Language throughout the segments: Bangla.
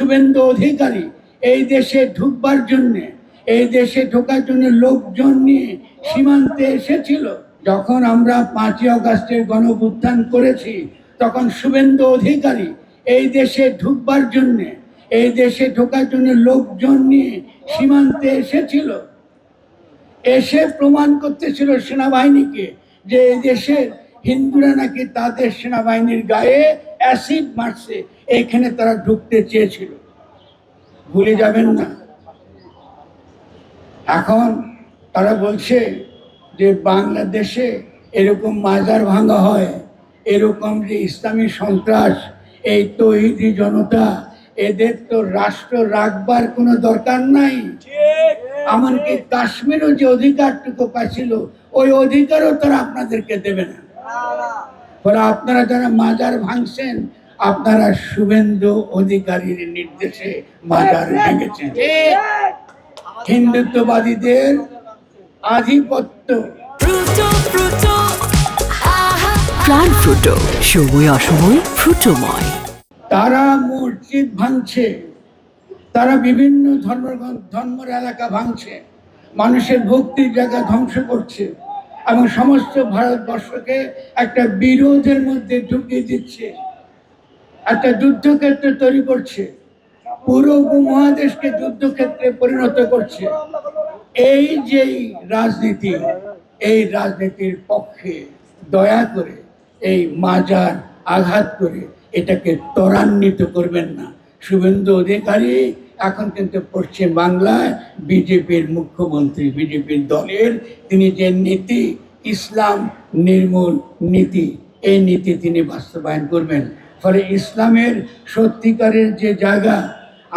শুভেন্দু অধিকারী এই দেশে ঢুকবার জন্যে, এই দেশে ঢোকার জন্য লোকজন নিয়ে সীমান্তে এসেছিল। যখন আমরা 5ই আগস্টের গণঅভ্যুত্থান করেছি, তখন শুভেন্দু অধিকারী এই দেশে ঢুকবার জন্যে, এই দেশে ঢোকার জন্য লোকজন নিয়ে সীমান্তে এসেছিল। এসে প্রমাণ করতেছিল সেনাবাহিনীকে যে এই দেশের হিন্দুরা নাকি তাদের সেনাবাহিনীর গায়ে অ্যাসিড মারছে, এখানে তারা ঢুকতে চেয়েছিল। ভুলে যাবেন না। এখন তারা বলছে যে বাংলাদেশে এরকম মাজার ভাঙা হয়, এরকম যে ইসলামী সন্ত্রাস, এই তৌহিদি জনতা, এদের তো রাষ্ট্র রাখবার কোনো দরকার নাই। এমনকি কাশ্মীরও যে অধিকারটুকু পাচ্ছিল, ওই অধিকারও তারা আপনাদেরকে দেবে না। ফলে আপনারা যারা মাজার ভাঙছেন, আপনারা শুভেন্দু অধিকারীর নির্দেশে মাজার ভেঙেছেন। হিন্দুত্ববাদীদের আধিপত্য। প্রাণ ফ্রুটো, সময় অসময় ফ্রুটোময়। তারা মসজিদ ভাঙছে, তারা বিভিন্ন ধর্মের এলাকা ভাঙছে, মানুষের ভক্তির জায়গা ধ্বংস করছে এবং সমস্ত ভারতবর্ষকে একটা বিরোধের মধ্যে ঢুকিয়ে দিচ্ছে, একটা যুদ্ধক্ষেত্র তৈরি করছে, পুরো উপমহাদেশকে যুদ্ধক্ষেত্রে পরিণত করছে। এই যে রাজনীতি, এই রাজনীতির পক্ষে দয়া করে এই মাজার আঘাত করে এটাকে ত্বরান্বিত করবেন না। শুভেন্দু অধিকারী এখন কিন্তু পশ্চিম বাংলায় বিজেপির মুখ্যমন্ত্রী, বিজেপির দলের তিনি যে নীতি, ইসলাম নির্মূল নীতি, এই নীতি তিনি বাস্তবায়ন করবেন। ফলে ইসলামের সত্যিকারের যে জায়গা,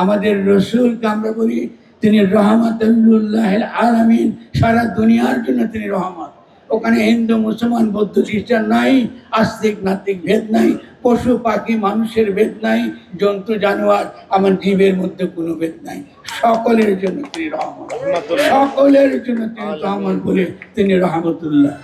আমাদের রসুলকে আমরা বলি তিনি রহমাতুল্লাহ আলামিন, সারা দুনিয়ার জন্য তিনি রহমত। ওখানে হিন্দু মুসলমান বৌদ্ধ খ্রিস্টান নাই, আস্তিক নাস্তিক ভেদ নাই, পশু পাখি মানুষের ভেদ নাই, জন্তু জানোয়ার আমার জীবের মধ্যে কোনো ভেদ নাই। সকলের জন্য তিনি রহমত, সকলের জন্য তিনি রহমত বলে তিনি রহমতুল্লাহ।